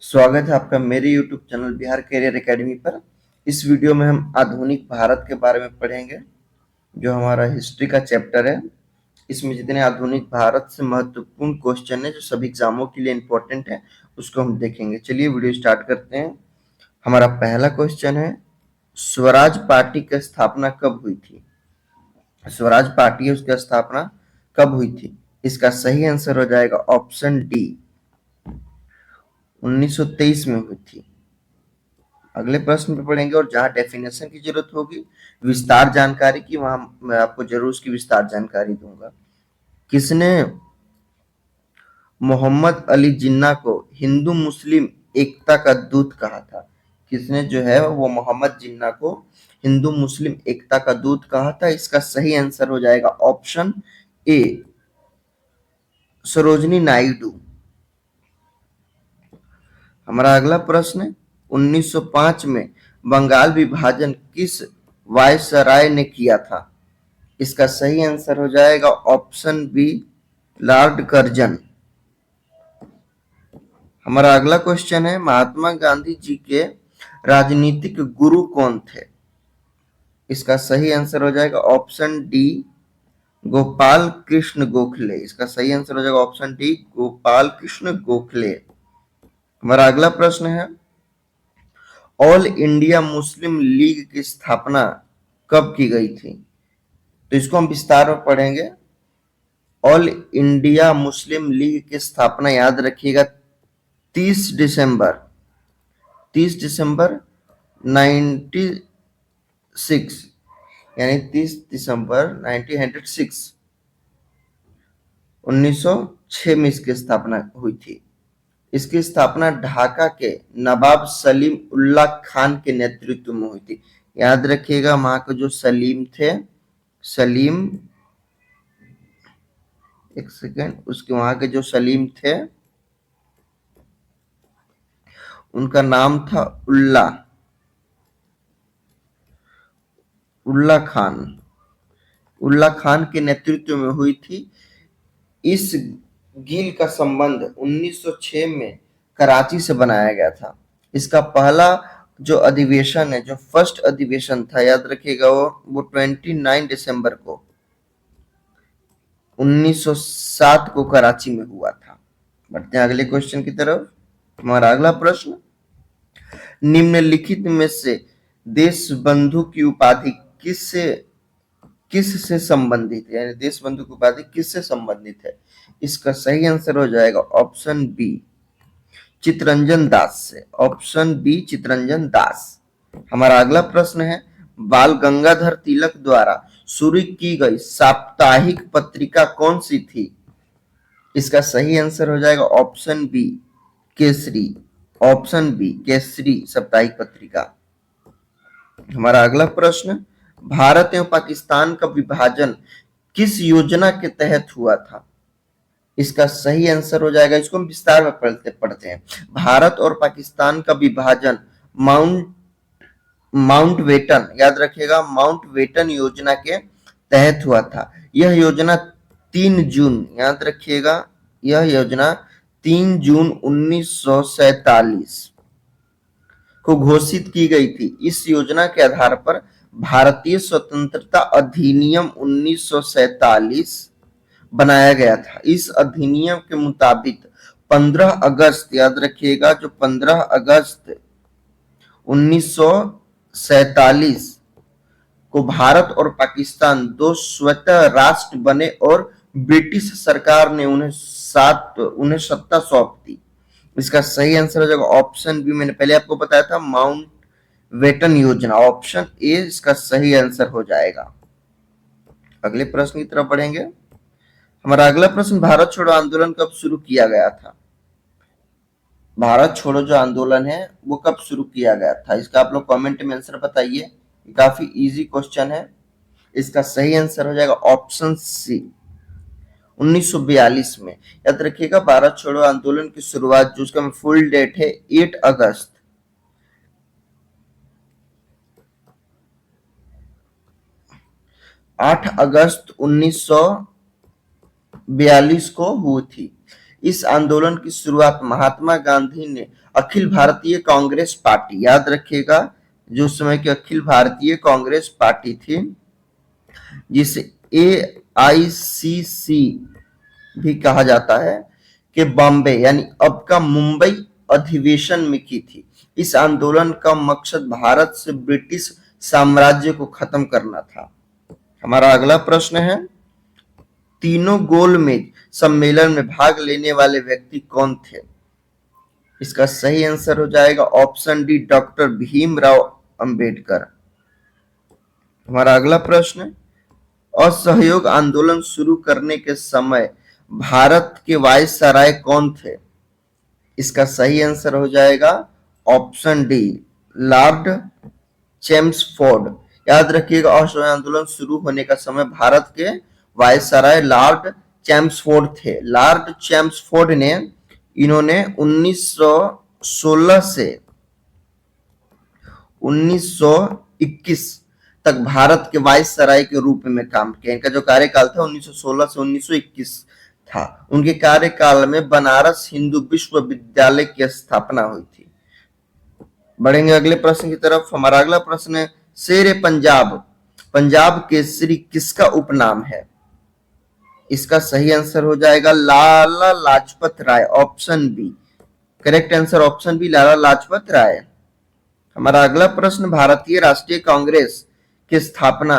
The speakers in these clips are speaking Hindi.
स्वागत है आपका मेरे YouTube channel Bihar career academy पर। इस वीडियो में हम आधुनिक भारत के बारे में पढ़ेंगे, जो हमारा हिस्ट्री का चैप्टर है। इसमें जितने आधुनिक भारत से महत्वपूर्ण क्वेश्चन है जो सभी एग्जामों के लिए इम्पोर्टेंट है, उसको हम देखेंगे। चलिए वीडियो स्टार्ट करते हैं। हमारा पहला क्वेश्चन है, स्वराज पार्टी की स्थापना कब हुई थी? स्वराज पार्टी उसकी स्थापना कब हुई थी? इसका सही आंसर हो जाएगा ऑप्शन डी, 1923 में हुई थी। अगले प्रश्न पे पढ़ेंगे और जहां डेफिनेशन की जरूरत होगी, विस्तार जानकारी की, वहां मैं आपको जरूर उसकी विस्तार जानकारी दूंगा। किसने मोहम्मद अली जिन्ना को हिंदू मुस्लिम एकता का दूत कहा था? किसने जो है वो मोहम्मद जिन्ना को हिंदू मुस्लिम एकता का दूत कहा था? इसका सही आंसर हो जाएगा ऑप्शन ए, सरोजनी नायडू। हमारा अगला प्रश्न है, 1905 में बंगाल विभाजन किस वायसराय ने किया था? इसका सही आंसर हो जाएगा ऑप्शन बी, लॉर्ड कर्जन। हमारा अगला क्वेश्चन है, महात्मा गांधी जी के राजनीतिक गुरु कौन थे? इसका सही आंसर हो जाएगा ऑप्शन डी, गोपाल कृष्ण गोखले। इसका सही आंसर हो जाएगा ऑप्शन डी, गोपाल कृष्ण गोखले। हमारा अगला प्रश्न है, ऑल इंडिया मुस्लिम लीग की स्थापना कब की गई थी? तो इसको हम विस्तार में पढ़ेंगे। ऑल इंडिया मुस्लिम लीग की स्थापना याद रखिएगा 30 दिसंबर 96, यानी 30 दिसंबर 1906 में इसकी स्थापना हुई थी। इसकी स्थापना ढाका के नवाब सलीम उल्लाह खान के नेतृत्व में हुई थी। याद रखिएगा, वहां के जो सलीम थे, सलीम, एक सेकेंड, उसके वहां के जो सलीम थे उनका नाम था उल्ला खान। उल्ला खान के नेतृत्व में हुई थी। इस गिल का संबंध 1906 में कराची से बनाया गया था। इसका पहला जो अधिवेशन है, जो फर्स्ट अधिवेशन था, याद रखिएगा, वो 29 दिसंबर को 1907 को कराची में हुआ था। बढ़ते हैं अगले क्वेश्चन की तरफ। हमारा अगला प्रश्न, निम्नलिखित में से देश बंधु की उपाधि किससे संबंधित है? यानी देश बंधु की उपाधि किससे संबंधित है? इसका सही आंसर हो जाएगा ऑप्शन बी, चितरंजन दास से। ऑप्शन बी, चितरंजन दास। हमारा अगला प्रश्न है, बाल गंगाधर तिलक द्वारा शुरू की गई साप्ताहिक पत्रिका कौन सी थी? इसका सही आंसर हो जाएगा option B, Kesari. Option B, Kesari साप्ताहिक पत्रिका। हमारा अगला प्रश्न, भारत एवं पाकिस्तान का विभाजन किस योजना के तहत हुआ था? इसका सही आंसर हो जाएगा, इसको हम विस्तार में पढ़ते हैं। भारत और पाकिस्तान का विभाजन माउंटबेटन, याद रखिएगा, माउंटबेटन योजना के तहत हुआ था। यह योजना 3 जून, याद रखिएगा, यह योजना 3 जून 1947 को घोषित की गई थी। इस योजना के आधार पर भारतीय स्वतंत्रता अधिनियम 1947 बनाया गया था। इस अधिनियम के मुताबिक 15 अगस्त, याद रखिएगा, जो 15 अगस्त 1947 को भारत और पाकिस्तान दो स्वतंत्र राष्ट्र बने और ब्रिटिश सरकार ने उन्हें सत्ता सौंप दी। इसका सही आंसर हो जाएगा ऑप्शन बी, मैंने पहले आपको बताया था, माउंट वेटन योजना। ऑप्शन ए इसका सही आंसर हो जाएगा। अगले प्रश्न की तरफ बढ़ेंगे। हमारा अगला प्रश्न, भारत छोड़ो आंदोलन कब शुरू किया गया था? भारत छोड़ो जो आंदोलन है वो कब शुरू किया गया था? इसका आप लोग कमेंट में आंसर बताइए। काफी इजी क्वेश्चन है। इसका सही आंसर हो जाएगा ऑप्शन सी, 1942 में। याद रखिएगा, भारत छोड़ो आंदोलन की शुरुआत, जो उसका फुल डेट है 8 अगस्त 8 अगस्त 1942 को हुई थी। इस आंदोलन की शुरुआत महात्मा गांधी ने अखिल भारतीय कांग्रेस पार्टी, याद रखिएगा जो उस समय की अखिल भारतीय कांग्रेस पार्टी थी, जिसे AICC भी कहा जाता है, कि बॉम्बे यानी अब का मुंबई अधिवेशन में की थी। इस आंदोलन का मकसद भारत से ब्रिटिश साम्राज्य को खत्म करना था। हमारा अगला प्रश्न है, तीनों गोलमेज सम्मेलन में भाग लेने वाले व्यक्ति कौन थे? इसका सही आंसर हो जाएगा option D, doctor Bhimrao Ambedkar. हमारा अगला प्रश्न, असहयोग आंदोलन शुरू करने के समय भारत के वायसराय कौन थे? इसका सही आंसर हो जाएगा ऑप्शन डी, लॉर्ड चेम्सफोर्ड। याद रखिएगा असहयोग आंदोलन शुरू होने का समय भारत के वायसराय लॉर्ड चेम्सफोर्ड थे। लॉर्ड चेम्सफोर्ड ने इन्होंने 1916 से 1921 तक भारत के वायसराय के रूप में काम किया। इनका जो कार्यकाल था 1916 से 1921 था। उनके कार्यकाल में बनारस हिंदू विश्वविद्यालय की स्थापना हुई थी। बढ़ेंगे अगले प्रश्न की तरफ। हमारा अगला प्रश्न है, शेर पंजाब, पंजाब केसरी किसका उपनाम है? इसका सही आंसर हो जाएगा Lala Lajpat Rai, option B. Correct answer option B, Lala Lajpat Rai. हमारा अगला प्रश्न, भारतीय राष्ट्रीय कांग्रेस की स्थापना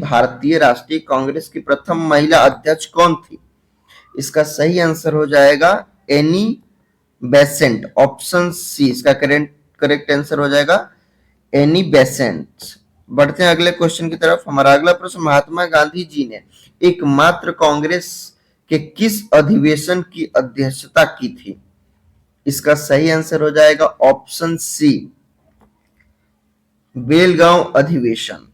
भारतीय राष्ट्रीय कांग्रेस की प्रथम महिला अध्यक्ष कौन थी? इसका सही आंसर हो जाएगा एनी बेसेंट, ऑप्शन सी। इसका करेक्ट आंसर हो जाएगा एनी बेसेंट। बढ़ते हैं अगले क्वेश्चन की तरफ। हमारा अगला प्रश्न, महात्मा गांधी जी ने एकमात्र कांग्रेस के किस अधिवेशन की अध्यक्षता की थी? इसका सही आंसर हो जाएगा ऑप्शन सी, बेलगांव अधिवेशन।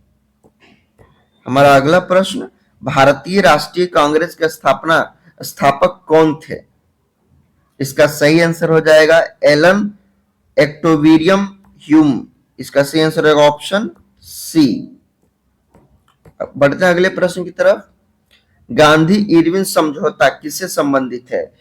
हमारा अगला प्रश्न, भारतीय राष्ट्रीय कांग्रेस के स्थापक कौन थे? इसका सही आंसर हो जाएगा एलन एक्टोविरियम ह्यूम। इसका सही आंसर होगा ऑप्शन सी। बढ़ते हैं अगले प्रश्न की तरफ। गांधी इरविन समझौता किससे संबंधित है?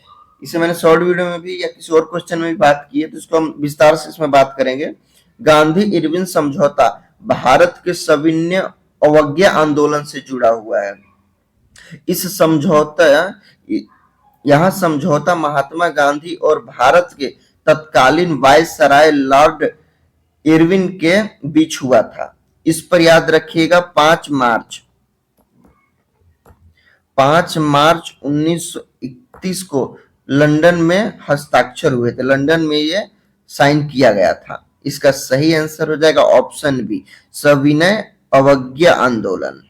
इसे मैंने शॉर्ट वीडियो में भी या किसी और क्वेश्चन में भी बात की है, तो इसको हम विस्तार से इसमें बात करेंगे। गांधी इरविन समझौता भारत के सविनय अवज्ञा आंदोलन से जुड़ा हुआ है। यह समझौता महात्मा गांधी और भारत के तत्कालीन वायसराय लॉर्ड इरविन के बीच हुआ था। इस पर याद रखिएगा 5 मार्च 1931 को लंदन में हस्ताक्षर हुए थे। लंदन में ये साइन किया गया था। इसका सही आंसर हो जाएगा ऑप्शन बी, सविनय अवज्ञा आंदोलन।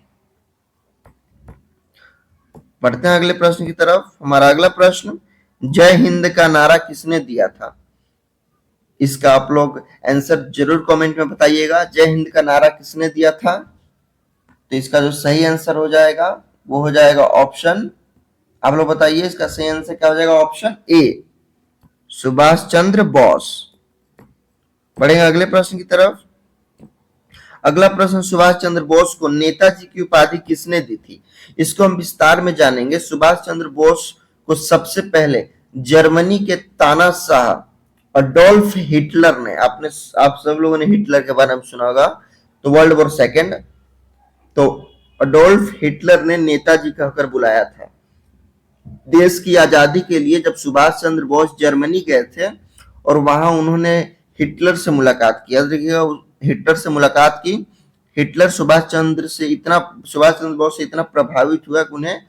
बढ़ते हैं अगले प्रश्न की तरफ। हमारा अगला प्रश्न, जय हिंद का नारा किसने दिया था? इसका आप लोग आंसर जरूर कमेंट में बताइएगा। जय हिंद का नारा किसने दिया था? तो इसका जो सही आंसर हो जाएगा वो हो जाएगा ऑप्शन, आप लोग बताइए इसका सही आंसर क्या हो जाएगा? Option A, Subhash Chandra Bose. बढ़ेंगे अगले प्रश्न की तरफ। अगला प्रश्न, सुभाष चंद्र बोस को नेताजी की उपाधि किसने दी थी? इसको हम विस्तार में जानेंगे। सुभाष चंद्र बोस को सबसे पहले जर्मनी के तानाशाह अडोल्फ हिटलर ने, आप सब लोगों ने हिटलर के बारे में सुना होगा, तो वर्ल्ड वॉर सेकेंड, तो अडोल्फ हिटलर ने नेताजी कहकर बुलाया था। देश की आजादी के लिए जब सुभाष चंद्र बोस जर्मनी गए थे और वहां उन्होंने हिटलर से मुलाकात की, हिटलर से मुलाकात की। हिटलर सुभाष चंद्र बोस से इतना प्रभावित हुआ कि उन्हें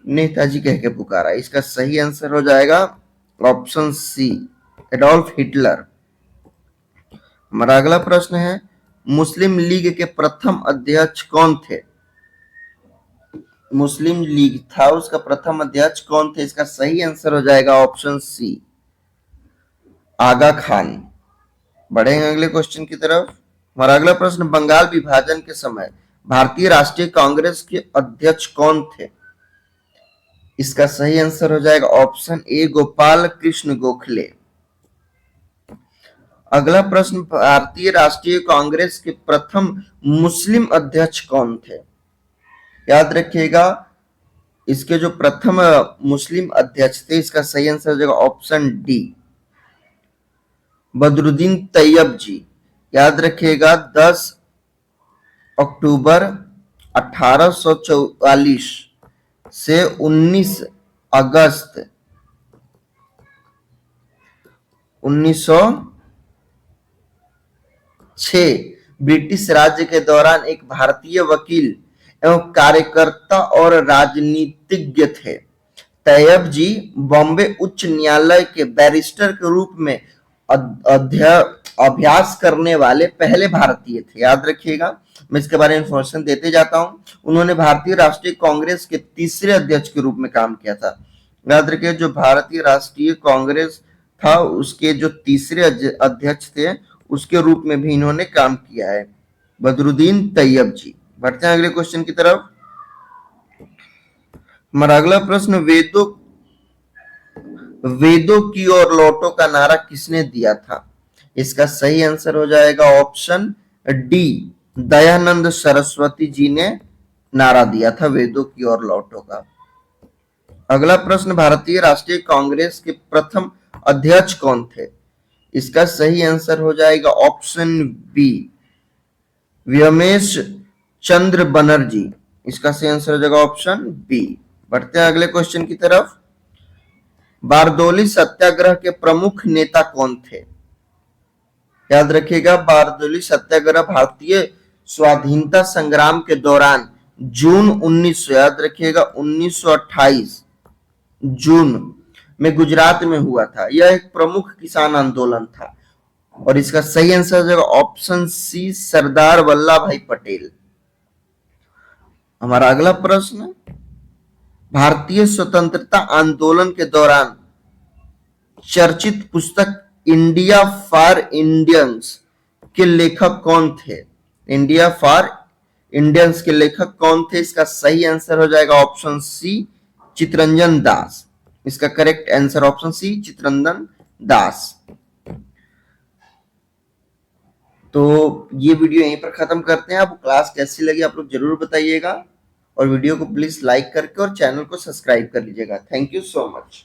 नेताजी कह के पुकारा। इसका सही आंसर हो जाएगा ऑप्शन सी, एडोल्फ हिटलर। हमारा अगला प्रश्न है, मुस्लिम लीग के प्रथम अध्यक्ष कौन थे? मुस्लिम लीग था उसका प्रथम अध्यक्ष कौन थे? इसका सही आंसर हो जाएगा ऑप्शन सी, आगा खान। बढ़ेंगे अगले क्वेश्चन की तरफ। हमारा अगला प्रश्न, बंगाल विभाजन के समय भारतीय राष्ट्रीय कांग्रेस के अध्यक्ष कौन थे? इसका सही आंसर हो जाएगा ऑप्शन ए, गोपाल कृष्ण गोखले। अगला प्रश्न, भारतीय राष्ट्रीय कांग्रेस के प्रथम मुस्लिम अध्यक्ष कौन थे? याद रखिएगा इसके जो प्रथम मुस्लिम अध्यक्ष थे, इसका सही आंसर हो जाएगा ऑप्शन डी, बदरुद्दीन तैयब जी। याद रखिएगा 10 अक्टूबर 1844 से 19 अगस्त 1906 ब्रिटिश राज्य के दौरान एक भारतीय वकील एवं कार्यकर्ता और राजनीतिज्ञ थे। तैयब जी बॉम्बे उच्च न्यायालय के बैरिस्टर के रूप में अभ्यास करने वाले पहले भारतीय थे। याद रखिएगा, मैं इसके बारे में इंफॉर्मेशन देते जाता हूं। उन्होंने भारतीय राष्ट्रीय कांग्रेस के तीसरे अध्यक्ष के रूप में काम किया था। याद रखिए, जो भारतीय राष्ट्रीय कांग्रेस था उसके जो तीसरे अध्यक्ष थे उसके रूप में भी इन्होंने काम किया है, बदरुद्दीन तैयब जी। बढ़ते हैं अगले क्वेश्चन की तरफ। हमारा अगला प्रश्न, वेदों की ओर लौटो का नारा किसने दिया था? इसका सही आंसर हो जाएगा ऑप्शन डी, दयानंद सरस्वती जी ने नारा दिया था वेदों की ओर लौटो का। अगला प्रश्न, भारतीय राष्ट्रीय कांग्रेस के प्रथम अध्यक्ष कौन थे? इसका सही आंसर हो जाएगा ऑप्शन बी, व्योमेश चंद्र बनर्जी। इसका सही आंसर हो जाएगा ऑप्शन बी। बढ़ते हैं अगले क्वेश्चन की तरफ। बारदोली सत्याग्रह के प्रमुख नेता कौन थे? याद रखिएगा, बारदोली सत्याग्रह भारतीय स्वाधीनता संग्राम के दौरान जून 1900, याद रखिएगा 1928 जून में गुजरात में हुआ था। यह एक प्रमुख किसान आंदोलन था और इसका सही आंसर हो जाएगा ऑप्शन सी, सरदार वल्लभ भाई पटेल। हमारा अगला प्रश्न, भारतीय स्वतंत्रता आंदोलन के दौरान चर्चित पुस्तक इंडिया फॉर इंडियंस के लेखक कौन थे? इंडिया फॉर इंडियंस के लेखक कौन थे? इसका सही आंसर हो जाएगा ऑप्शन सी, चितरंजन दास। इसका correct answer option C, Chittaranjan Das. तो ये वीडियो यहीं पर खत्म करते हैं। आपको क्लास कैसी लगी आप लोग जरूर बताइएगा और वीडियो को प्लीज लाइक करके और चैनल को सब्सक्राइब कर लीजिएगा। Thank you so much.